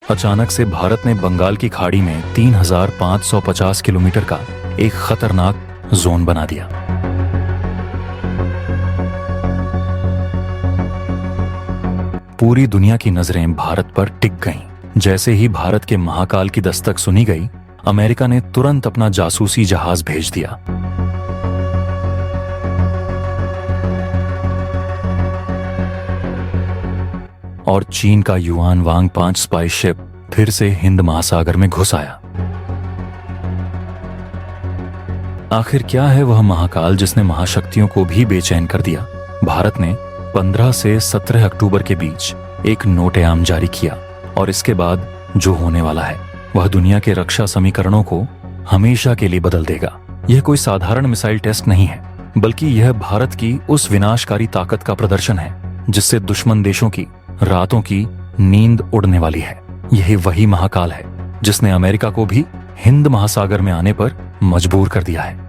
अचानक से भारत ने बंगाल की खाड़ी में 3,550 किलोमीटर का एक खतरनाक जोन बना दिया। पूरी दुनिया की नजरें भारत पर टिक गईं। जैसे ही भारत के महाकाल की दस्तक सुनी गई, अमेरिका ने तुरंत अपना जासूसी जहाज भेज दिया। और चीन का युआन वांग 5 स्पाई शिप फिर से हिंद महासागर में घुस आया। आखिर क्या है वह महाकाल जिसने महाशक्तियों को भी बेचैन कर दिया? भारत ने 15 से 17 अक्टूबर के बीच एक नोट-ए-आम जारी किया और इसके बाद जो होने वाला है वह दुनिया के रक्षा समीकरणों को हमेशा के लिए बदल देगा। यह कोई साधारण मिसाइल टेस्ट नहीं है, बल्कि यह भारत की उस विनाशकारी ताकत का प्रदर्शन है जिससे दुश्मन देशों की रातों की नींद उड़ने वाली है। यही वही महाकाल है जिसने अमेरिका को भी हिंद महासागर में आने पर मजबूर कर दिया है।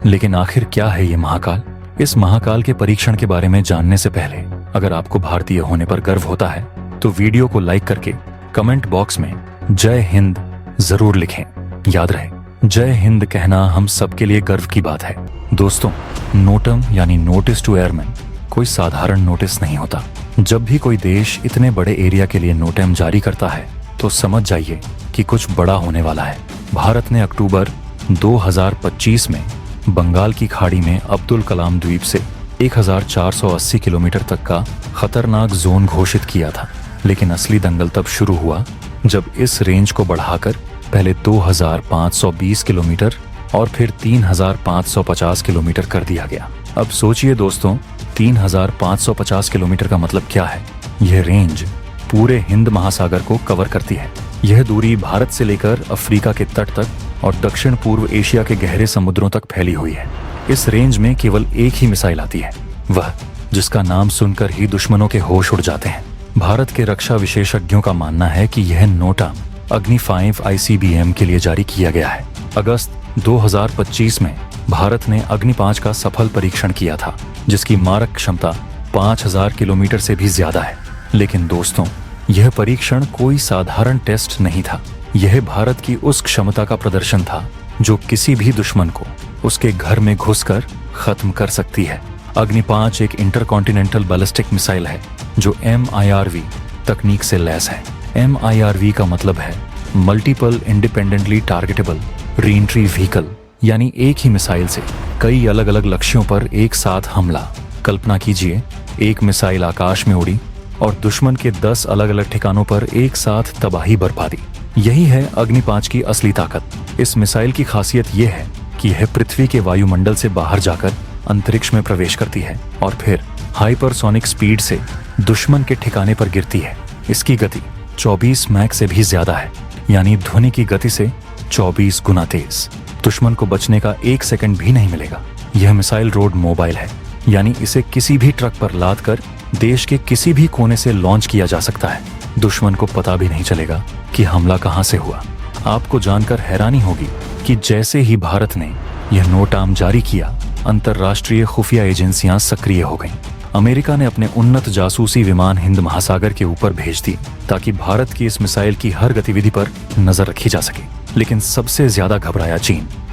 लेकिन आखिर क्या है ये महाकाल? इस महाकाल के परीक्षण के बारे में जानने से पहले अगर आपको भारतीय होने पर गर्व होता है तो वीडियो को लाइक करके कमेंट बॉक्स में जय हिंद जरूर लिखें। याद रहे, जय हिंद कहना हम सबके लिए गर्व की बात है। दोस्तों, नोटम यानी नोटिस टू एयरमैन कोई साधारण नोटिस नहीं होता। जब भी कोई देश इतने बड़े एरिया के लिए नोटम जारी करता है तो समझ जाइए कि कुछ बड़ा होने वाला है। भारत ने अक्टूबर 2025 में बंगाल की खाड़ी में अब्दुल कलाम द्वीप से 1480 किलोमीटर तक का खतरनाक जोन घोषित किया था। लेकिन असली दंगल तब शुरू हुआ जब इस रेंज को बढ़ाकर पहले 2520 किलोमीटर और फिर 3550 किलोमीटर कर दिया गया। अब सोचिए दोस्तों, 3550 किलोमीटर का मतलब क्या है? यह रेंज पूरे हिंद महासागर को कवर करती है। यह दूरी भारत से लेकर अफ्रीका के तट तक और दक्षिण पूर्व एशिया के गहरे समुद्रों तक फैली हुई है। इस रेंज में केवल एक ही मिसाइल आती है, वह जिसका नाम सुनकर ही दुश्मनों के होश उड़ जाते हैं। भारत के रक्षा विशेषज्ञों का मानना है कि यह नोटा अग्नि 5 ICBM के लिए जारी किया गया है। अगस्त 2025 में भारत ने अग्नि 5 का सफल परीक्षण किया था, जिसकी मारक क्षमता 5000 किलोमीटर से भी ज्यादा है। लेकिन दोस्तों, यह परीक्षण कोई साधारण टेस्ट नहीं था। यह भारत की उस क्षमता का प्रदर्शन था जो किसी भी दुश्मन को उसके घर में घुसकर खत्म कर सकती है। अग्नि 5 एक इंटरकॉन्टिनेंटल बैलिस्टिक मिसाइल है जो MIRV तकनीक से लैस है। MIRV का मतलब है multiple independently targetable re-entry vehicle, यानी एक ही मिसाइल से कई अलग अलग लक्ष्यों पर एक साथ हमला। कल्पना कीजिए, एक मिसाइल आकाश में उड़ी और दुश्मन के 10 अलग अलग ठिकानों पर एक साथ तबाही बरपा दी। यही है अग्नि 5 की असली ताकत। इस मिसाइल की खासियत यह है कि यह पृथ्वी के वायुमंडल से बाहर जाकर अंतरिक्ष में प्रवेश करती है और फिर हाइपरसोनिक स्पीड से दुश्मन के ठिकाने पर गिरती है। इसकी गति 24 मैक से भी ज्यादा है, यानी ध्वनि की गति से 24 गुना तेज। दुश्मन को बचने का 1 सेकंड भी नहीं मिलेगा। यह मिसाइल रोड मोबाइल है, यानी इसे किसी भी ट्रक पर लाद कर देश के किसी भी कोने से लॉन्च किया जा सकता है। दुश्मन को पता भी नहीं चलेगा कि हमला कहां से हुआ। आपको जानकर हैरानी होगी कि जैसे ही भारत ने यह नोट-आम जारी किया, अंतर्राष्ट्रीय खुफिया एजेंसियां सक्रिय हो गईं। अमेरिका ने अपने उन्नत जासूसी विमान हिंद महासागर के ऊपर भेज दिए ताकि भारत की इस मिसाइल की हर गतिविधि पर नजर रखी जा सके। लेकिन सबसे ज्यादा घबराया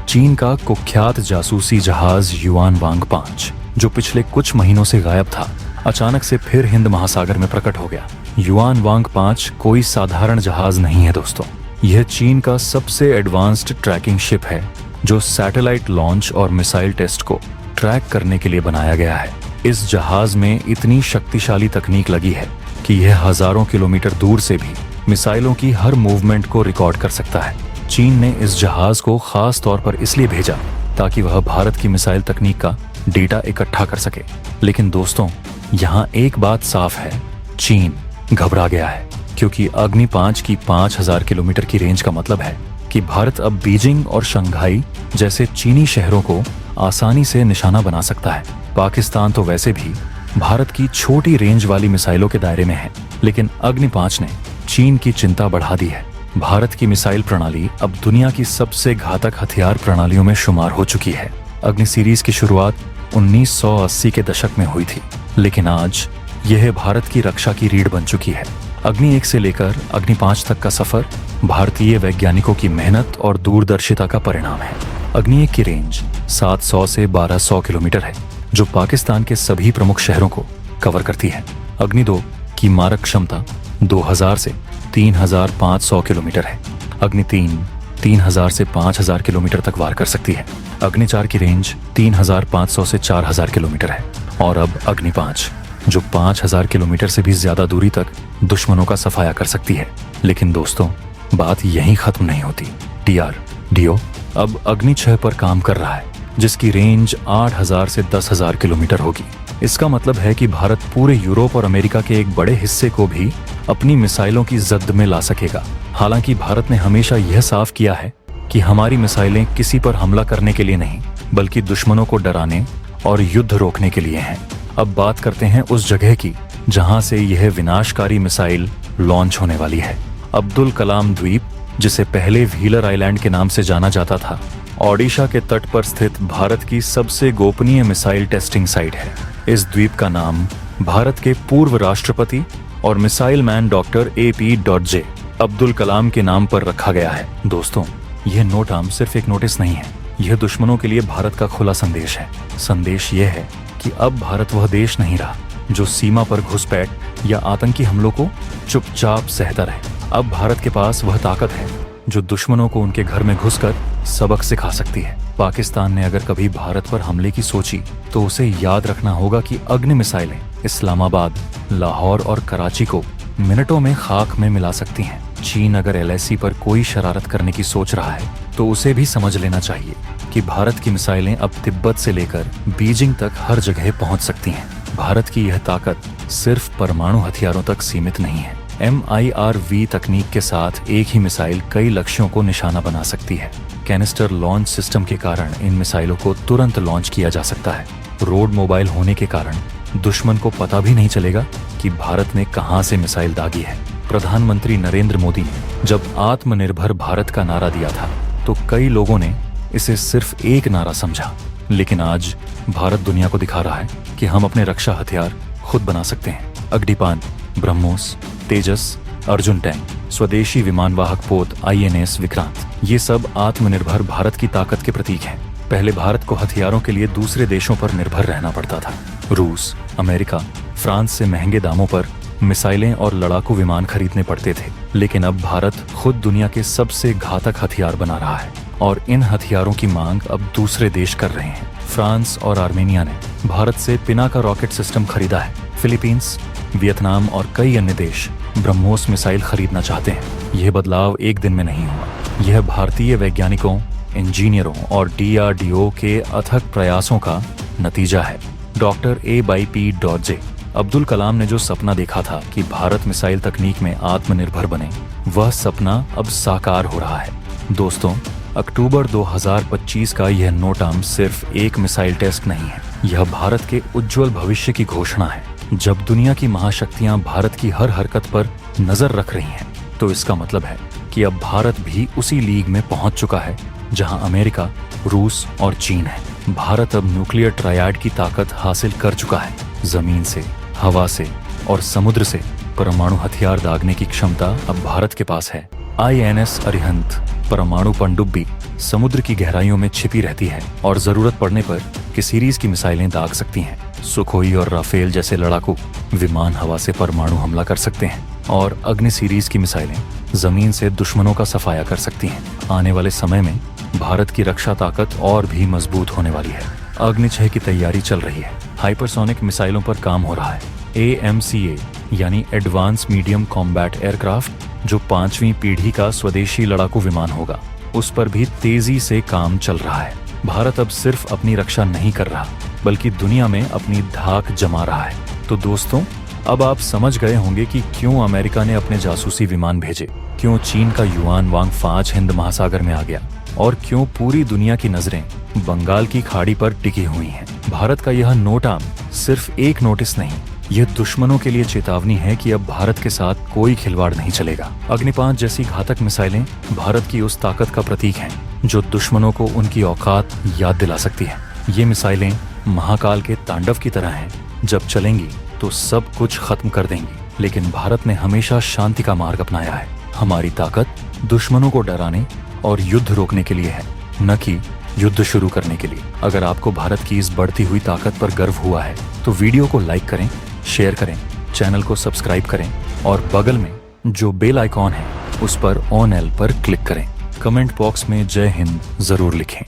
चीन का कुख्यात जासूसी जहाज युआन वांग 5, जो पिछले कुछ महीनों से गायब था, अचानक से फिर हिंद महासागर में प्रकट हो गया। युआन वांग 5 कोई साधारण जहाज नहीं है दोस्तों। यह चीन का सबसे एडवांस्ड ट्रैकिंग शिप है जो सैटेलाइट लॉन्च और मिसाइल टेस्ट को ट्रैक करने के लिए बनाया गया है। इस जहाज में इतनी शक्तिशाली तकनीक लगी है कि यह हजारों किलोमीटर दूर से भी मिसाइलों की हर मूवमेंट को रिकॉर्ड कर सकता है। चीन ने इस जहाज को खास तौर पर इसलिए भेजा ताकि वह भारत की मिसाइल तकनीक का डेटा इकट्ठा कर सके। लेकिन दोस्तों, यहाँ एक बात साफ है, चीन घबरा गया है, क्योंकि अग्नि 5 की 5000 किलोमीटर की रेंज का मतलब है कि भारत अब बीजिंग और शंघाई जैसे चीनी शहरों को आसानी से निशाना बना सकता है। पाकिस्तान तो वैसे भी भारत की छोटी रेंज वाली मिसाइलों के दायरे में है, लेकिन अग्नि 5 ने चीन की चिंता बढ़ा दी है। भारत की मिसाइल प्रणाली अब दुनिया की सबसे घातक हथियार प्रणालियों में शुमार हो चुकी है। अग्नि सीरीज की शुरुआत 1980 के दशक में हुई थी, लेकिन आज यह भारत की रक्षा की रीढ़ बन चुकी है। अग्नि 1 से लेकर अग्नि 5 तक का सफर भारतीय वैज्ञानिकों की मेहनत और दूरदर्शिता का परिणाम है। अग्नि 1 की रेंज 700 से 1200 किलोमीटर है, जो पाकिस्तान के सभी प्रमुख शहरों को कवर करती है। अग्नि 2 की मारक क्षमता 2000 से 3500 किलोमीटर है। अग्नि 3 3000 से 5000 किलोमीटर तक वार कर सकती है। अग्नि 4 की रेंज 3500 से 4000 किलोमीटर है। और अब अग्नि 5, जो 5000 किलोमीटर से भी ज्यादा दूरी तक दुश्मनों का सफाया कर सकती है। लेकिन दोस्तों, बात यहीं खत्म नहीं होती। DRDO अब अग्नि 6 पर काम कर रहा है, जिसकी रेंज 8000 से 10000 किलोमीटर होगी। इसका मतलब है कि भारत पूरे यूरोप और अमेरिका के एक बड़े हिस्से को भी अपनी मिसाइलों की जद में ला सकेगा। हालांकि भारत ने हमेशा यह साफ किया है कि हमारी मिसाइलें किसी पर हमला करने के लिए नहीं, बल्कि दुश्मनों को डराने और युद्ध रोकने के लिए हैं। अब बात करते हैं उस जगह की जहां से यह विनाशकारी मिसाइल लॉन्च होने वाली है। अब्दुल कलाम द्वीप, जिसे पहले व्हीलर आइलैंड के नाम से जाना जाता था, ओडिशा के तट पर स्थित भारत की सबसे गोपनीय मिसाइल टेस्टिंग साइट है। इस द्वीप का नाम भारत के पूर्व राष्ट्रपति और missile man doctor AP.J Abdul Kalam के नाम पर रखा गया है। दोस्तों, यह नोटाम सिर्फ एक नोटिस नहीं है, यह दुश्मनों के लिए भारत का खुला संदेश है। संदेश यह है कि अब भारत वह देश नहीं रहा जो सीमा पर घुसपैठ या आतंकी हमलों को चुपचाप सहता रहे। अब भारत के पास वह ताकत है जो दुश्मनों को उनके घर में घुसकर सबक सिखा सकती है। पाकिस्तान ने अगर कभी भारत पर हमले की सोची तो उसे याद रखना होगा कि अग्नि मिसाइलें इस्लामाबाद, लाहौर और कराची को मिनटों में खाक में मिला सकती हैं। चीन अगर LAC पर कोई शरारत करने की सोच रहा है तो उसे भी समझ लेना चाहिए कि भारत की मिसाइलें अब तिब्बत से लेकर बीजिंग तक हर जगह पहुंच सकती हैं। भारत की यह ताकत सिर्फ परमाणु हथियारों तक सीमित नहीं है। MIRV तकनीक के साथ एक ही मिसाइल कई लक्ष्यों को निशाना बना सकती है। कैनिस्टर लॉन्च सिस्टम के कारण इन मिसाइलों को तुरंत लॉन्च किया जा सकता है। रोड मोबाइल होने के कारण दुश्मन को पता भी नहीं चलेगा कि भारत ने कहां से मिसाइल दागी है। प्रधानमंत्री नरेंद्र मोदी ने जब आत्मनिर्भर भारत का नारा दिया था तो कई लोगों ने इसे सिर्फ एक नारा समझा, लेकिन आज भारत दुनिया को दिखा रहा है कि हम अपने रक्षा हथियार खुद बना सकते हैं। अग्निपान, ब्रह्मोस, तेजस, अर्जुन टैंक, स्वदेशी विमानवाहक पोत INS विक्रांत, ये सब आत्मनिर्भर भारत की ताकत के प्रतीक हैं। पहले भारत को हथियारों के लिए दूसरे देशों पर निर्भर रहना पड़ता था। रूस, अमेरिका, फ्रांस से महंगे दामों पर मिसाइलें और लड़ाकू विमान खरीदने पड़ते थे, लेकिन अब भारत खुद दुनिया के सबसे घातक हथियार बना रहा है और इन हथियारों की मांग अब दूसरे देश कर रहे हैं। फ्रांस और आर्मेनिया ने भारत से पिनाका रॉकेट सिस्टम खरीदा है। फिलीपींस, वियतनाम और कई अन्य देश ब्रह्मोस मिसाइल खरीदना चाहते हैं। यह बदलाव एक दिन में नहीं हुआ, यह भारतीय वैज्ञानिकों, इंजीनियरों और DRDO के अथक प्रयासों का नतीजा है। डॉक्टर A.P.J अब्दुल कलाम ने जो सपना देखा था कि भारत मिसाइल तकनीक में आत्मनिर्भर बने, वह सपना अब साकार हो रहा है। दोस्तों, अक्टूबर 2025 का यह नोटाम सिर्फ एक मिसाइल टेस्ट नहीं है, यह भारत के उज्जवल भविष्य की घोषणा है। जब दुनिया की महाशक्तियां भारत की हर हरकत पर नजर रख रही हैं, तो इसका मतलब है कि अब भारत भी उसी लीग में पहुंच चुका है जहां अमेरिका, रूस और चीन है। भारत अब न्यूक्लियर ट्रायड की ताकत हासिल कर चुका है। जमीन से, हवा से और समुद्र से परमाणु हथियार दागने की क्षमता अब भारत के पास है। INS अरिहंत परमाणु पनडुब्बी समुद्र की गहराइयों में छिपी रहती है और जरूरत पड़ने पर सीरीज की मिसाइलें दाग सकती हैं। सुखोई और राफेल जैसे लड़ाकू विमान हवा से परमाणु हमला कर सकते हैं और अग्नि सीरीज की मिसाइलें जमीन से दुश्मनों का सफाया कर सकती हैं। आने वाले समय में भारत की रक्षा ताकत और भी मजबूत होने वाली है। अग्नि 6 की तैयारी चल रही है। हाइपरसोनिक मिसाइलों पर काम हो रहा है। AMCA यानी एडवांस मीडियम कॉम्बैट एयरक्राफ्ट, जो 5वीं पीढ़ी का स्वदेशी लड़ाकू विमान होगा, उस पर भी तेजी से काम चल रहा है। भारत अब सिर्फ अपनी रक्षा नहीं कर रहा, बल्कि दुनिया में अपनी धाक जमा रहा है। तो दोस्तों, अब आप समझ गए होंगे कि क्यों अमेरिका ने अपने जासूसी विमान भेजे, क्यों चीन का युआन वांग 5 हिंद महासागर में आ गया और क्यों पूरी दुनिया की नजरें बंगाल की खाड़ी पर टिकी हुई हैं। भारत का यह नोटाम सिर्फ एक नोटिस नहीं, यह दुश्मनों के लिए चेतावनी है कि अब भारत के साथ कोई खिलवाड़ नहीं चलेगा। अग्नि 5 जैसी घातक मिसाइलें भारत की उस ताकत का प्रतीक हैं जो दुश्मनों को उनकी औकात याद दिला सकती है। ये मिसाइलें महाकाल के तांडव की तरह हैं। जब चलेंगी तो सब कुछ खत्म कर देंगी। लेकिन भारत ने हमेशा शांति का मार्ग अपनाया है। हमारी ताकत दुश्मनों को डराने और युद्ध रोकने के लिए है, न कि युद्ध शुरू करने के लिए। अगर आपको भारत की इस बढ़ती हुई ताकत पर गर्व हुआ है तो वीडियो को लाइक करें, शेयर करें, चैनल को सब्सक्राइब करें और बगल में जो बेल आइकॉन है उस पर ऑन एल पर क्लिक करें। कमेंट बॉक्स में जय हिंद जरूर लिखें।